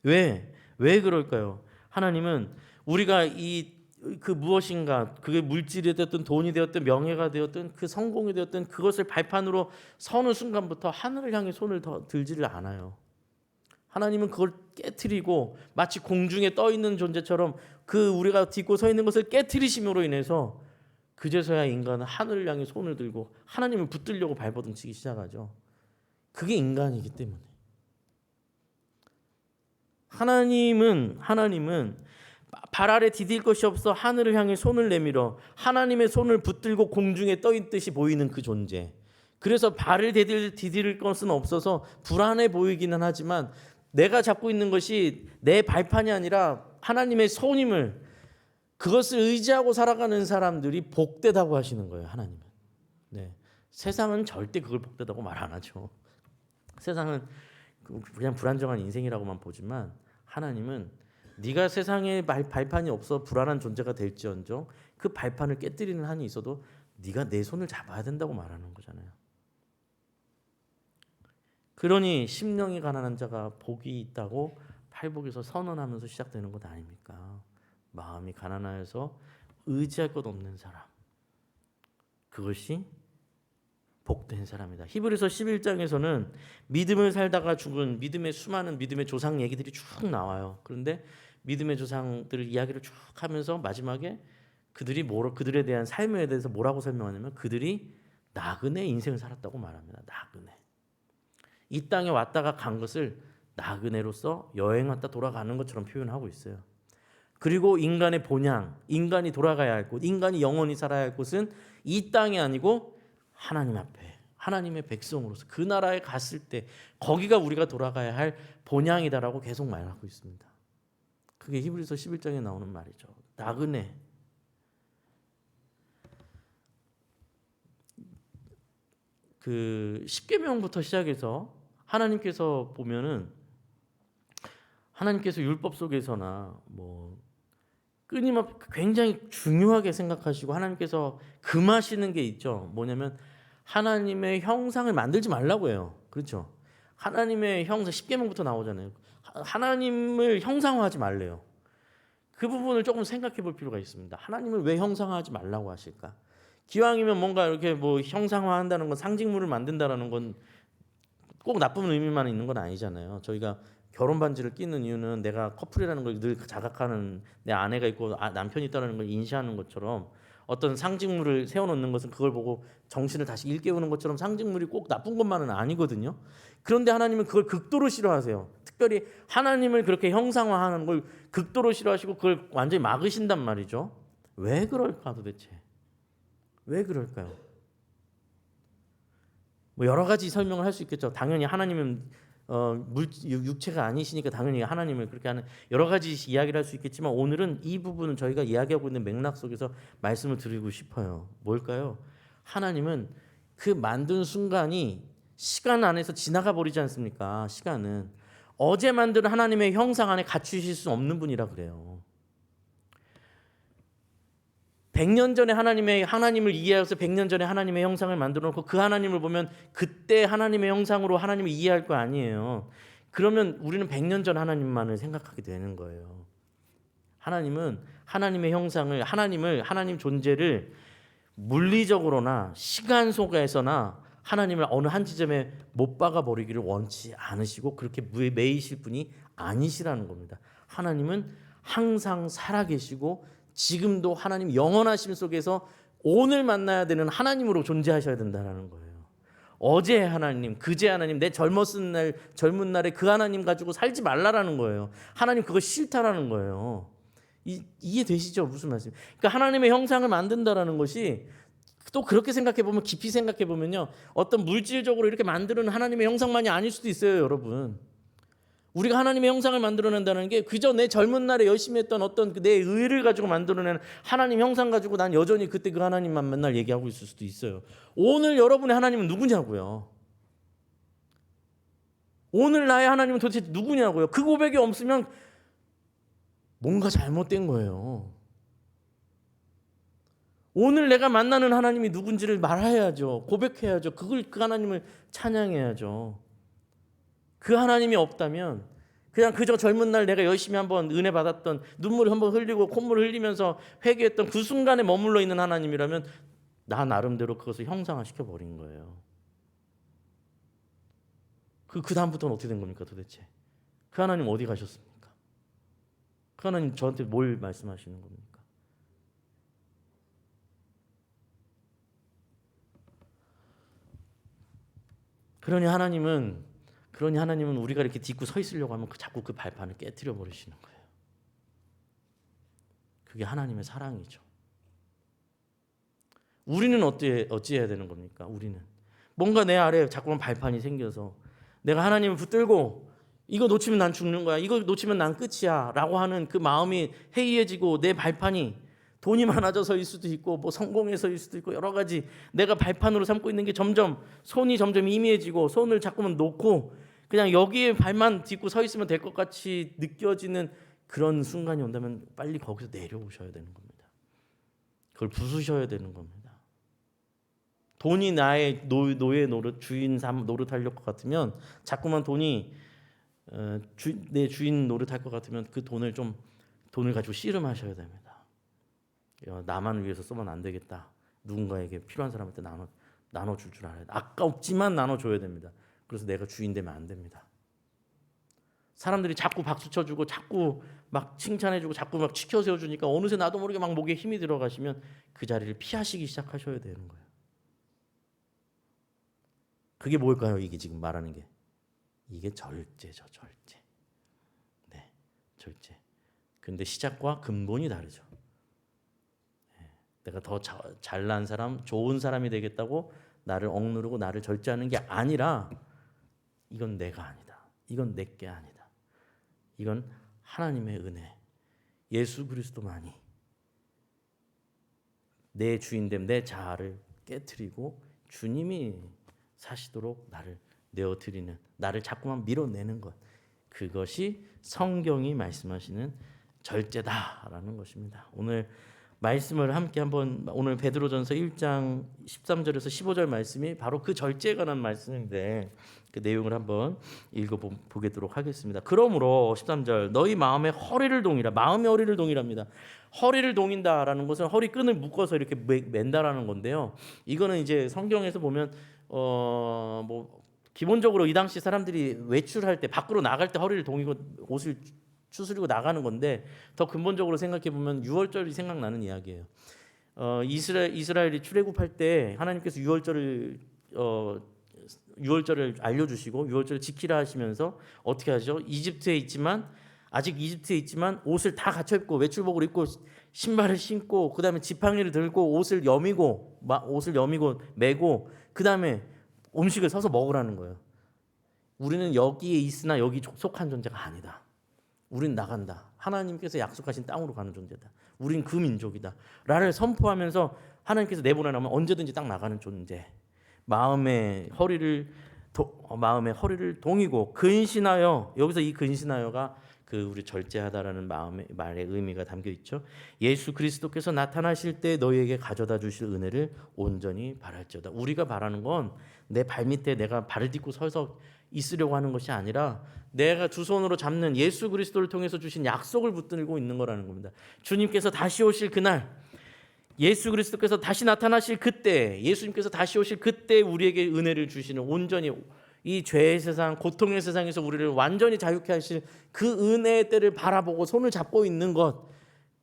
왜 그럴까요? 하나님은 우리가 그 무엇인가, 그게 물질이 되었든 돈이 되었든 명예가 되었든 그 성공이 되었든 그것을 발판으로 서는 순간부터 하늘을 향해 손을 더 들지를 않아요. 하나님은 그걸 깨트리고 마치 공중에 떠 있는 존재처럼 그 우리가 딛고 서 있는 것을 깨트리심으로 인해서 그제서야 인간은 하늘을 향해 손을 들고 하나님을 붙들려고 발버둥치기 시작하죠. 그게 인간이기 때문에. 하나님은 발 아래 디딜 것이 없어 하늘을 향해 손을 내밀어 하나님의 손을 붙들고 공중에 떠 있듯이 보이는 그 존재. 그래서 발을 디딜 것은 없어서 불안해 보이기는 하지만 내가 잡고 있는 것이 내 발판이 아니라 하나님의 손임을, 그것을 의지하고 살아가는 사람들이 복되다고 하시는 거예요. 하나님은. 네. 세상은 절대 그걸 복되다고 말 안 하죠. 세상은 그냥 불안정한 인생이라고만 보지만 하나님은 네가 세상에 발판이 없어 불안한 존재가 될지언정 그 발판을 깨뜨리는 한이 있어도 네가 내 손을 잡아야 된다고 말하는 거잖아요. 그러니 심령이 가난한 자가 복이 있다고 팔복에서 선언하면서 시작되는 것 아닙니까? 마음이 가난하여서 의지할 것 없는 사람, 그것이 복된 사람이다. 히브리서 11장에서는 믿음을 살다가 죽은 수많은 믿음의 조상 얘기들이 쭉 나와요. 그런데 믿음의 조상들을 이야기를 쭉 하면서 마지막에 그들에 대한 삶에 대해서 뭐라고 설명하냐면 그들이 나그네 인생을 살았다고 말합니다. 나그네. 이 땅에 왔다가 간 것을 나그네로서 여행 왔다 돌아가는 것처럼 표현하고 있어요. 그리고 인간의 본향, 인간이 돌아가야 할 곳, 인간이 영원히 살아야 할 곳은 이 땅이 아니고 하나님 앞에, 하나님의 백성으로서 그 나라에 갔을 때 거기가 우리가 돌아가야 할 본향이다라고 계속 말하고 있습니다. 그게 히브리서 11장에 나오는 말이죠. 나그네. 그 십계명부터 시작해서 하나님께서 보면은 하나님께서 율법 속에서나 뭐 끊임없이 굉장히 중요하게 생각하시고 하나님께서 금하시는 게 있죠. 뭐냐면 하나님의 형상을 만들지 말라고 해요. 그렇죠? 하나님의 형상, 십계명부터 나오잖아요. 하나님을 형상화하지 말래요. 그 부분을 조금 생각해 볼 필요가 있습니다. 하나님을 왜 형상화하지 말라고 하실까? 기왕이면 뭔가 이렇게 뭐 형상화한다는 건, 상징물을 만든다라는 건 꼭 나쁜 의미만 있는 건 아니잖아요. 저희가 결혼 반지를 끼는 이유는 내가 커플이라는 걸 늘 자각하는, 내 아내가 있고 남편이 있다는 걸 인지하는 것처럼 어떤 상징물을 세워놓는 것은 그걸 보고 정신을 다시 일깨우는 것처럼 상징물이 꼭 나쁜 것만은 아니거든요. 그런데 하나님은 그걸 극도로 싫어하세요. 특별히 하나님을 그렇게 형상화하는 걸 극도로 싫어하시고 그걸 완전히 막으신단 말이죠. 왜 그럴까 도대체? 왜 그럴까요? 뭐 여러 가지 설명을 할 수 있겠죠. 당연히 하나님은 육체가 아니시니까 당연히 하나님을 그렇게 하는 여러 가지 이야기를 할 수 있겠지만 오늘은 이 부분은 저희가 이야기하고 있는 맥락 속에서 말씀을 드리고 싶어요. 뭘까요? 하나님은 그 만든 순간이 시간 안에서 지나가 버리지 않습니까? 시간은 어제 만든 하나님의 형상 안에 갖추실 수 없는 분이라 그래요. 100년 전에 하나님을 이해해서 100년 전에 하나님의 형상을 만들어 놓고 그 하나님을 보면 그때 하나님의 형상으로 하나님을 이해할 거 아니에요. 그러면 우리는 100년 전 하나님만을 생각하게 되는 거예요. 하나님은 하나님의 형상을, 하나님 존재를 물리적으로나 시간 속에서나 하나님을 어느 한 지점에 못 박아 버리기를 원치 않으시고 그렇게 매이실 분이 아니시라는 겁니다. 하나님은 항상 살아계시고 지금도 하나님 영원하심 속에서 오늘 만나야 되는 하나님으로 존재하셔야 된다는 거예요. 어제 하나님, 그제 하나님, 내 젊은 날에 그 하나님 가지고 살지 말라라는 거예요. 하나님 그거 싫다라는 거예요. 이해되시죠? 무슨 말씀? 그러니까 하나님의 형상을 만든다라는 것이 또 그렇게 생각해 보면, 깊이 생각해 보면요, 어떤 물질적으로 이렇게 만드는 하나님의 형상만이 아닐 수도 있어요, 여러분. 우리가 하나님의 형상을 만들어낸다는 게 그저 내 젊은 날에 열심히 했던 어떤 내 의를 가지고 만들어낸 하나님 형상 가지고 난 여전히 그때 그 하나님만 맨날 얘기하고 있을 수도 있어요. 오늘 여러분의 하나님은 누구냐고요? 오늘 나의 하나님은 도대체 누구냐고요? 그 고백이 없으면 뭔가 잘못된 거예요. 오늘 내가 만나는 하나님이 누군지를 말해야죠. 고백해야죠. 그 하나님을 찬양해야죠. 그 하나님이 없다면 그냥 그저 젊은 날 내가 열심히 한번 은혜 받았던, 눈물을 한번 흘리고 콧물을 흘리면서 회개했던 그 순간에 머물러 있는 하나님이라면 나 나름대로 그것을 형상화시켜 버린 거예요. 그 다음부터는 어떻게 된 겁니까 도대체? 그 하나님 어디 가셨습니까? 그 하나님 저한테 뭘 말씀하시는 겁니까? 그러니 하나님은 우리가 이렇게 딛고 서 있으려고 하면 자꾸 그 발판을 깨트려 버리시는 거예요. 그게 하나님의 사랑이죠. 우리는 어찌해야 되는 겁니까? 우리는 뭔가 내 아래에 자꾸만 발판이 생겨서 내가 하나님을 붙들고 이거 놓치면 난 죽는 거야, 이거 놓치면 난 끝이야 라고 하는 그 마음이 해이해지고, 내 발판이 돈이 많아져서일 수도 있고 뭐 성공해서일 수도 있고 여러 가지 내가 발판으로 삼고 있는 게 손이 점점 희미해지고 손을 자꾸만 놓고 그냥 여기에 발만 딛고 서 있으면 될 것 같이 느껴지는 그런 순간이 온다면 빨리 거기서 내려오셔야 되는 겁니다. 그걸 부수셔야 되는 겁니다. 돈이 나의 노예 노릇, 주인 노릇할 것 같으면, 자꾸만 돈이 내 주인 노릇할 것 같으면 그 돈을 가지고 씨름하셔야 됩니다. 나만 위해서 쓰면 안 되겠다. 누군가에게 필요한 사람한테 나눠줄 줄 알아야 돼. 아깝지만 나눠줘야 됩니다. 그래서 내가 주인 되면 안 됩니다. 사람들이 자꾸 박수 쳐주고 자꾸 막 칭찬해주고 자꾸 막 치켜 세워주니까 어느새 나도 모르게 막 목에 힘이 들어가시면 그 자리를 피하시기 시작하셔야 되는 거예요. 그게 뭘까요? 이게 지금 말하는 게 이게 절제죠. 절제. 네, 절제. 근데 시작과 근본이 다르죠. 내가 더 잘난 사람, 좋은 사람이 되겠다고 나를 억누르고 나를 절제하는 게 아니라, 이건 내가 아니다. 이건 내게 아니다. 이건 하나님의 은혜, 예수 그리스도만이 내 주인됨, 내 자아를 깨트리고 주님이 사시도록 나를 내어드리는, 나를 자꾸만 밀어내는 것, 그것이 성경이 말씀하시는 절제다라는 것입니다. 오늘 말씀을 함께 한번, 오늘 베드로전서 1장 13절에서 15절 말씀이 바로 그 절제에 관한 말씀인데 그 내용을 한번 읽어보도록 하겠습니다. 그러므로 13절, 너희 마음의 허리를 동이라. 마음의 허리를 동이랍니다. 허리를 동인다라는 것은 허리끈을 묶어서 이렇게 맨다라는 건데요. 이거는 이제 성경에서 보면 뭐 기본적으로 이 당시 사람들이 외출할 때, 밖으로 나갈 때 허리를 동이고 옷을 추스리고 나가는 건데, 더 근본적으로 생각해 보면 유월절이 생각나는 이야기예요. 이스라엘이 출애굽할 때 하나님께서 유월절을 알려주시고 유월절을 지키라 하시면서 어떻게 하죠? 아직 이집트에 있지만 옷을 다 갖춰 입고 외출복을 입고 신발을 신고 그다음에 지팡이를 들고 옷을 여미고 메고 그다음에 음식을 서서 먹으라는 거예요. 우리는 여기에 있으나 여기 속한 존재가 아니다. 우린 나간다. 하나님께서 약속하신 땅으로 가는 존재다. 우린 그 민족이다. 라를 선포하면서 하나님께서 내보내라면 언제든지 딱 나가는 존재. 마음의 허리를 동이고 근신하여, 여기서 이 근신하여가 그 우리 절제하다라는 말의 의미가 담겨 있죠. 예수 그리스도께서 나타나실 때 너희에게 가져다 주실 은혜를 온전히 바랄지어다. 우리가 바라는 건 내 발밑에 내가 발을 딛고 서서 있으려고 하는 것이 아니라 내가 두 손으로 잡는 예수 그리스도를 통해서 주신 약속을 붙들고 있는 거라는 겁니다. 주님께서 다시 오실 그날, 예수 그리스도께서 다시 나타나실 그때, 예수님께서 다시 오실 그때 우리에게 은혜를 주시는, 온전히 이 죄의 세상, 고통의 세상에서 우리를 완전히 자유케 하실 그 은혜의 때를 바라보고 손을 잡고 있는 것,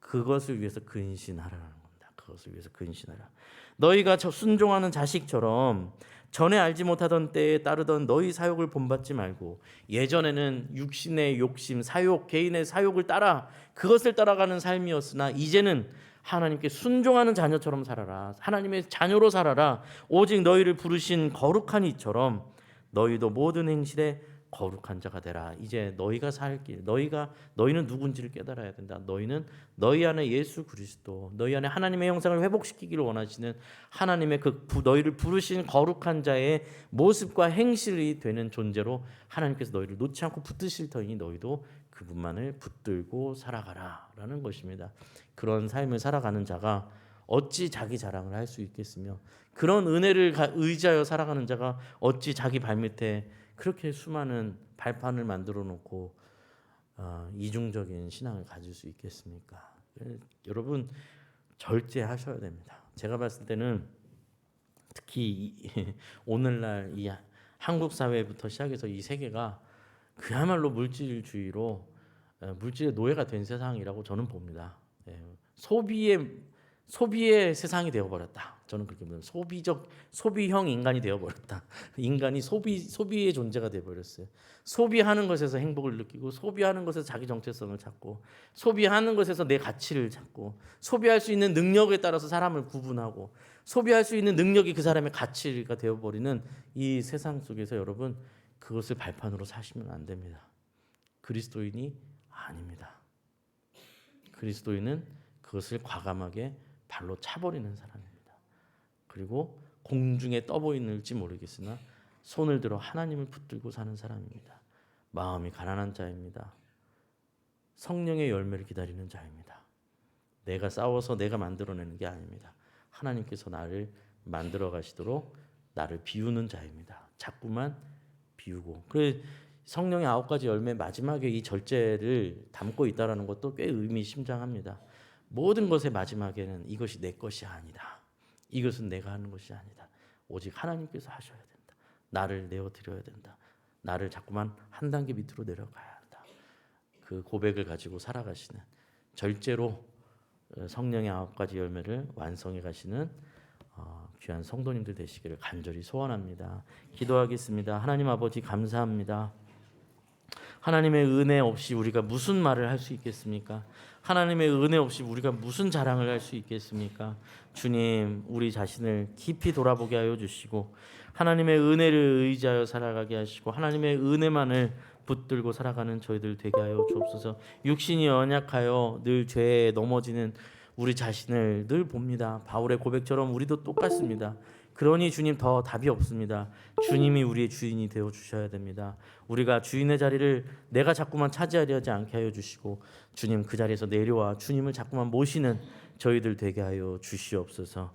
그것을 위해서 근신하라는 겁니다. 그것을 위해서 근신하라. 너희가 순종하는 자식처럼 전에 알지 못하던 때에 따르던 너희 사욕을 본받지 말고, 예전에는 육신의 욕심, 사욕, 개인의 사욕을 따라 그것을 따라가는 삶이었으나 이제는 하나님께 순종하는 자녀처럼 살아라. 하나님의 자녀로 살아라. 오직 너희를 부르신 거룩한 이처럼 너희도 모든 행실에 거룩한 자가 되라. 이제 너희가 살 길, 너희는 누군지를 깨달아야 된다. 너희는 너희 안에 예수 그리스도, 너희 안에 하나님의 형상을 회복시키기를 원하시는 하나님의 너희를 부르신 거룩한 자의 모습과 행실이 되는 존재로 하나님께서 너희를 놓지 않고 붙드실 터이니 너희도 그분만을 붙들고 살아가라라는 것입니다. 그런 삶을 살아가는 자가 어찌 자기 자랑을 할 수 있겠으며, 그런 은혜를 의지하여 살아가는 자가 어찌 자기 발밑에 그렇게 수많은 발판을 만들어 놓고 이중적인 신앙을 가질 수 있겠습니까? 여러분 절제하셔야 됩니다. 제가 봤을 때는 특히 오늘날 이 한국 사회부터 시작해서 이 세계가 그야말로 물질주의로 물질의 노예가 된 세상이라고 저는 봅니다. 소비의 세상이 되어버렸다. 저는 그렇게 봅니다. 소비형 인간이 되어버렸다. 인간이 소비의 존재가 되어버렸어요. 소비하는 것에서 행복을 느끼고, 소비하는 것에서 자기 정체성을 찾고, 소비하는 것에서 내 가치를 찾고, 소비할 수 있는 능력에 따라서 사람을 구분하고, 소비할 수 있는 능력이 그 사람의 가치가 되어버리는 이 세상 속에서 여러분 그것을 발판으로 사시면 안 됩니다. 그리스도인이 아닙니다. 그리스도인은 그것을 과감하게 발로 차버리는 사람입니다. 그리고 공중에 떠 보이는지 모르겠으나 손을 들어 하나님을 붙들고 사는 사람입니다. 마음이 가난한 자입니다. 성령의 열매를 기다리는 자입니다. 내가 싸워서 내가 만들어내는 게 아닙니다. 하나님께서 나를 만들어 가시도록 나를 비우는 자입니다. 자꾸만 비우고. 그래서 성령의 9가지 열매 마지막에 이 절제를 담고 있다는 것도 꽤 의미심장합니다. 모든 것의 마지막에는 이것이 내 것이 아니다. 이것은 내가 하는 것이 아니다. 오직 하나님께서 하셔야 된다. 나를 내어드려야 된다. 나를 자꾸만 한 단계 밑으로 내려가야 한다. 그 고백을 가지고 살아가시는, 절제로 성령의 9가지 열매를 완성해 가시는 귀한 성도님들 되시기를 간절히 소원합니다. 기도하겠습니다. 하나님 아버지 감사합니다. 하나님의 은혜 없이 우리가 무슨 말을 할 수 있겠습니까? 하나님의 은혜 없이 우리가 무슨 자랑을 할 수 있겠습니까? 주님, 우리 자신을 깊이 돌아보게 하여 주시고 하나님의 은혜를 의지하여 살아가게 하시고 하나님의 은혜만을 붙들고 살아가는 저희들 되게 하여 주옵소서. 육신이 연약하여 늘 죄에 넘어지는 우리 자신을 늘 봅니다. 바울의 고백처럼 우리도 똑같습니다. 그러니 주님 더 답이 없습니다. 주님이 우리의 주인이 되어 주셔야 됩니다. 우리가 주인의 자리를 내가 자꾸만 차지하려지 않게 하여 주시고 주님 그 자리에서 내려와 주님을 자꾸만 모시는 저희들 되게 하여 주시옵소서.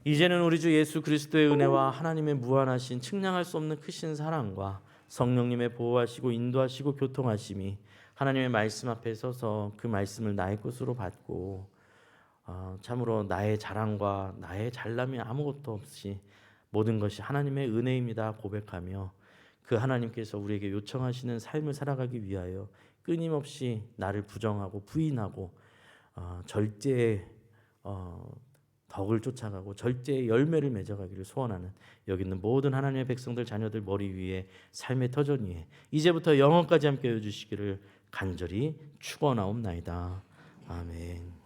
이제는 우리 주 예수 그리스도의 은혜와 하나님의 무한하신 측량할 수 없는 크신 사랑과 성령님의 보호하시고 인도하시고 교통하심이 하나님의 말씀 앞에 서서 그 말씀을 나의 것으로 받고 참으로 나의 자랑과 나의 잘남이 아무것도 없이 모든 것이 하나님의 은혜입니다 고백하며 그 하나님께서 우리에게 요청하시는 삶을 살아가기 위하여 끊임없이 나를 부정하고 부인하고 절제의 덕을 쫓아가고 절제의 열매를 맺어가기를 소원하는 여기 있는 모든 하나님의 백성들 자녀들 머리 위에 삶의 터전 위에 이제부터 영원까지 함께 해주시기를 간절히 축원하옵나이다. 아멘.